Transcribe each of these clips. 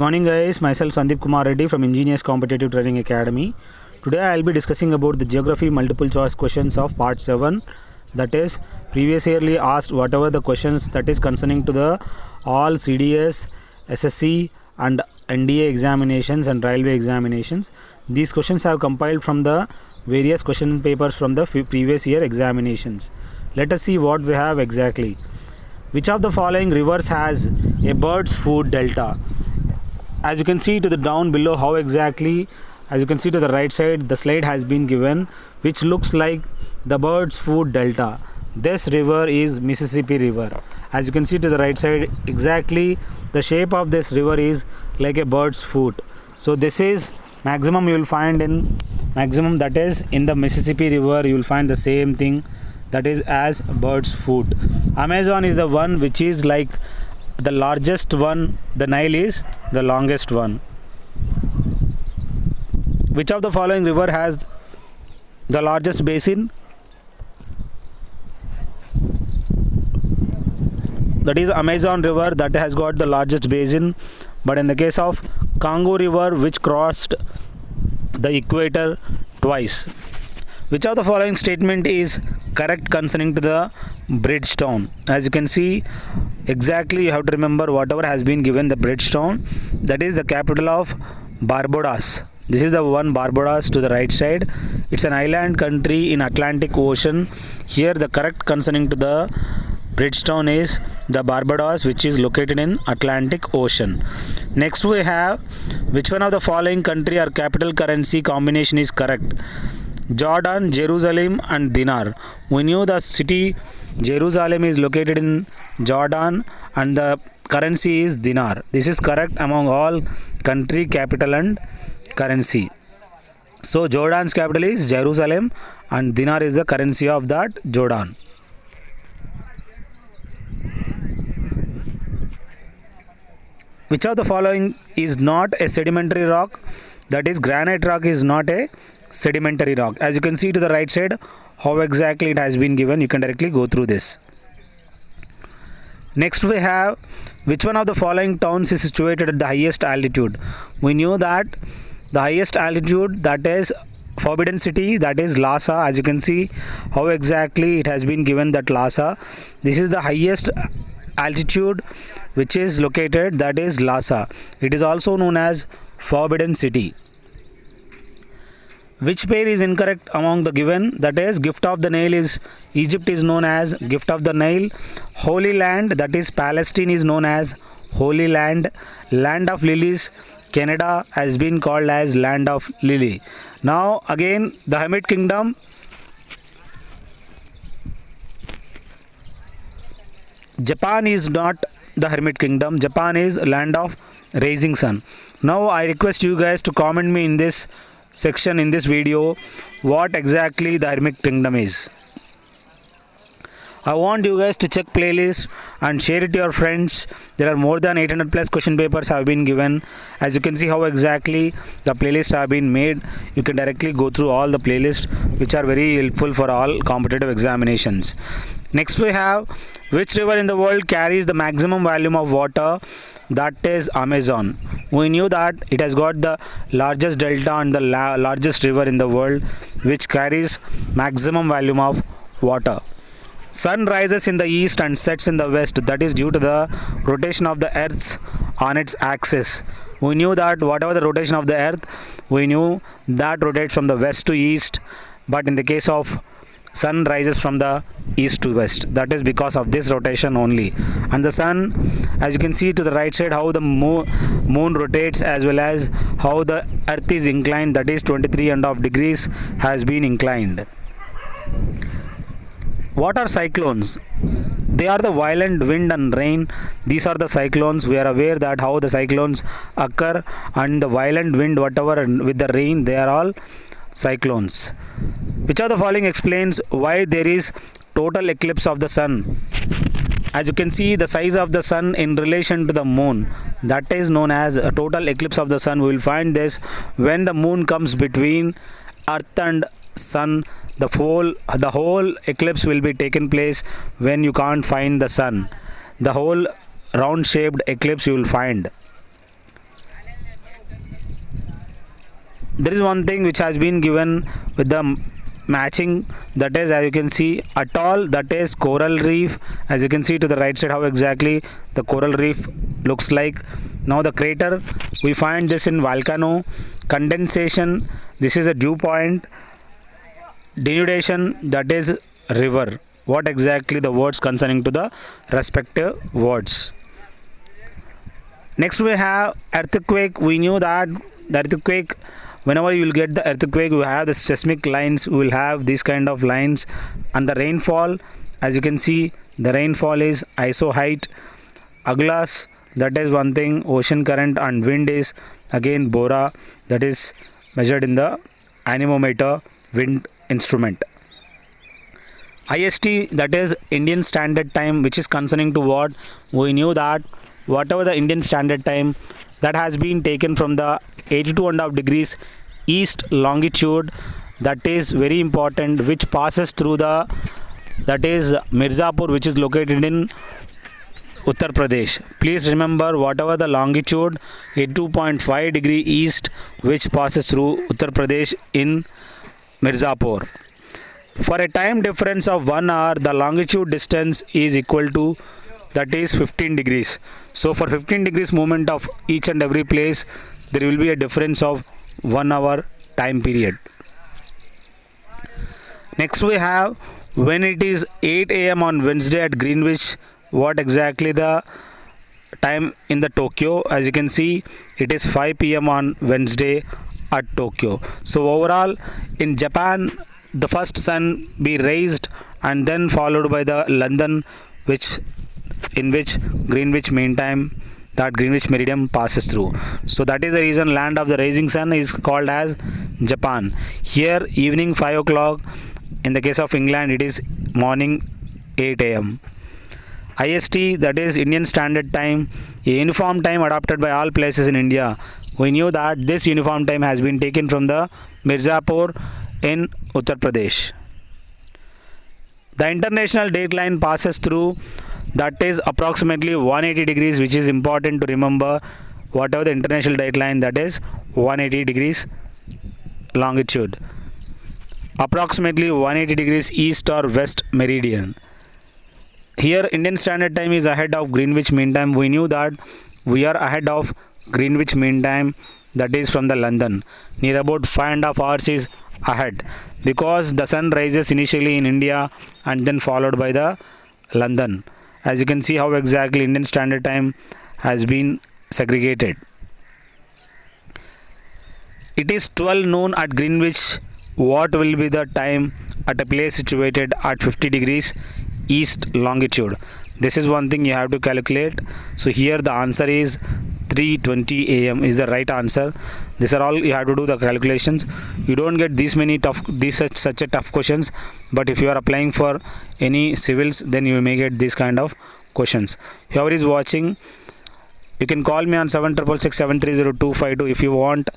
Morning guys, myself Sandeep Kumar Reddy from Engineers Competitive Training Academy. Today I will be discussing about the geography multiple choice questions of part 7, that is previous yearly asked whatever the questions that is concerning to the all CDS, SSC and NDA examinations and railway examinations. These questions have compiled from the various question papers from the previous year examinations. Let us see what we have exactly. Which of the following rivers has a bird's food delta? As you can see to the down below how exactly, as you can see to the right side, the slide has been given which looks like the bird's food delta. This river is Mississippi River. As you can see to the right side, exactly the shape of this river is like a bird's foot. So this is maximum you will find in maximum, that is in the Mississippi River you will find the same thing, that is as bird's foot. Amazon is the one which is like the largest one, the Nile is the longest one. Which of the following river has the largest basin? That is Amazon River, that has got the largest basin. But in the case of Congo River, which crossed the equator twice. Which of the following statement is correct concerning to the Bridgetown? As you can see, exactly you have to remember whatever has been given. The Bridgetown, that is the capital of Barbados. This is the one Barbados to the right side. It's an island country in Atlantic Ocean. Here the correct concerning to the Bridgetown is the Barbados, which is located in Atlantic Ocean. Next we have, which one of the following country or capital currency combination is correct? Jordan, Jerusalem and dinar. We knew the city Jerusalem is located in Jordan and the currency is dinar. This is correct among all country capital and currency. So Jordan's capital is Jerusalem and dinar is the currency of that Jordan. Which of the following is not a sedimentary rock? That is granite rock is not a sedimentary rock. As you can see to the right side how exactly it has been given, you can directly go through this. Next we have, which one of the following towns is situated at the highest altitude? We knew that the highest altitude, that is Forbidden City, that is Lhasa. As you can see how exactly it has been given, that Lhasa, this is the highest altitude which is located, that is Lhasa. It is also known as Forbidden City. Which pair is incorrect among the given? That is Gift of the Nile is Egypt is known as Gift of the Nile. Holy Land, that is Palestine is known as Holy Land. Land of Lilies, Canada has been called as Land of Lily. Now again the Hamid Kingdom, Japan is not the Hermit Kingdom. Japan is Land of Rising Sun. Now I request you guys to comment me in this section, in this video, what exactly the Hermit Kingdom is. I want you guys to check playlist and share it to your friends. There are more than 800 plus question papers have been given. As you can see how exactly the playlists have been made. You can directly go through all the playlists which are very helpful for all competitive examinations. Next we have, which river in the world carries the maximum volume of water? That is Amazon. We knew that it has got the largest delta and the largest river in the world which carries maximum volume of water. Sun rises in the east and sets in the west. That is due to the rotation of the earth on its axis. We knew that whatever the rotation of the earth, we knew that rotates from the west to east, but in the case of sun rises from the east to west. That is because of this rotation only. And the sun, as you can see to the right side how the moon rotates, as well as how the earth is inclined, that is 23.5 degrees has been inclined. What are cyclones? They are the violent wind and rain. These are the cyclones. We are aware that how the cyclones occur, and the violent wind whatever with the rain, they are all cyclones. Which of the following explains why there is total eclipse of the sun? As you can see the size of the sun in relation to the moon, that is known as a total eclipse of the sun. We will find this when the moon comes between earth and sun. The whole eclipse will be taken place when you can't find the sun. The whole round shaped eclipse you will find. there is one thing which has been given with the matching, that is, as you can see, atoll, that is coral reef. As you can see to the right side how exactly the coral reef looks like. Now the crater, we find this in volcano. Condensation, this is a dew point. Denudation, that is river. What exactly the words concerning to the respective words. Next we have earthquake. We knew that the earthquake, whenever you will get the earthquake, you have the seismic lines, you will have these kind of lines. And the rainfall, as you can see, the rainfall is iso height. Aglas, that is one thing, ocean current, and wind is again bora, that is measured in the anemometer wind instrument. IST, that is Indian Standard Time, which is concerning to what? We knew that whatever the Indian Standard Time, that has been taken from the 82.5 degrees east longitude, that is very important, which passes through the, that is Mirzapur, which is located in Uttar Pradesh. Please remember, whatever the longitude, 82.5 degree east, which passes through Uttar Pradesh in Mirzapur. For a time difference of 1 hour, the longitude distance is equal to, that is 15 degrees. So for 15 degrees movement of each and every place, there will be a difference of 1 hour time period. Next we have, when it is 8 a.m. on Wednesday at Greenwich, what exactly the time in the Tokyo? As you can see, it is 5 p.m. on Wednesday at Tokyo. So overall, in Japan, the first sun be raised and then followed by the London, which in which Greenwich Mean Time, that Greenwich Meridian passes through. So that is the reason land of the rising sun is called as Japan. Here evening 5 o'clock. In the case of England, it is morning 8 a.m. IST, that is Indian Standard Time, a uniform time adopted by all places in India. We knew that this uniform time has been taken from the Mirzapur in Uttar Pradesh. The international dateline passes through, that is approximately 180 degrees, which is important to remember. Whatever the international dateline, that is 180 degrees longitude, approximately 180 degrees east or west meridian. Here Indian Standard Time is ahead of Greenwich Mean Time. We knew that we are ahead of Greenwich Mean Time, that is from the London. Near about 5.5 hours is ahead, because the sun rises initially in India and then followed by the London. As you can see how exactly Indian Standard Time has been segregated. It is 12 noon at Greenwich. What will be the time at a place situated at 50 degrees east longitude? This is one thing you have to calculate. So here the answer is 3:20 a.m. is the right answer. These are all you have to do the calculations. You don't get these many such a tough questions, but if you are applying for any civils, then you may get these kind of questions. Whoever is watching, you can call me on 7667302252 if you want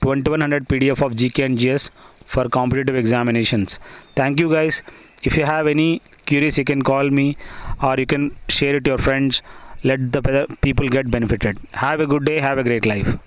2100 PDF of GK and GS for competitive examinations. Thank you guys. If you have any queries, you can call me or you can share it to your friends. Let the people get benefited. Have a good day. Have a great life.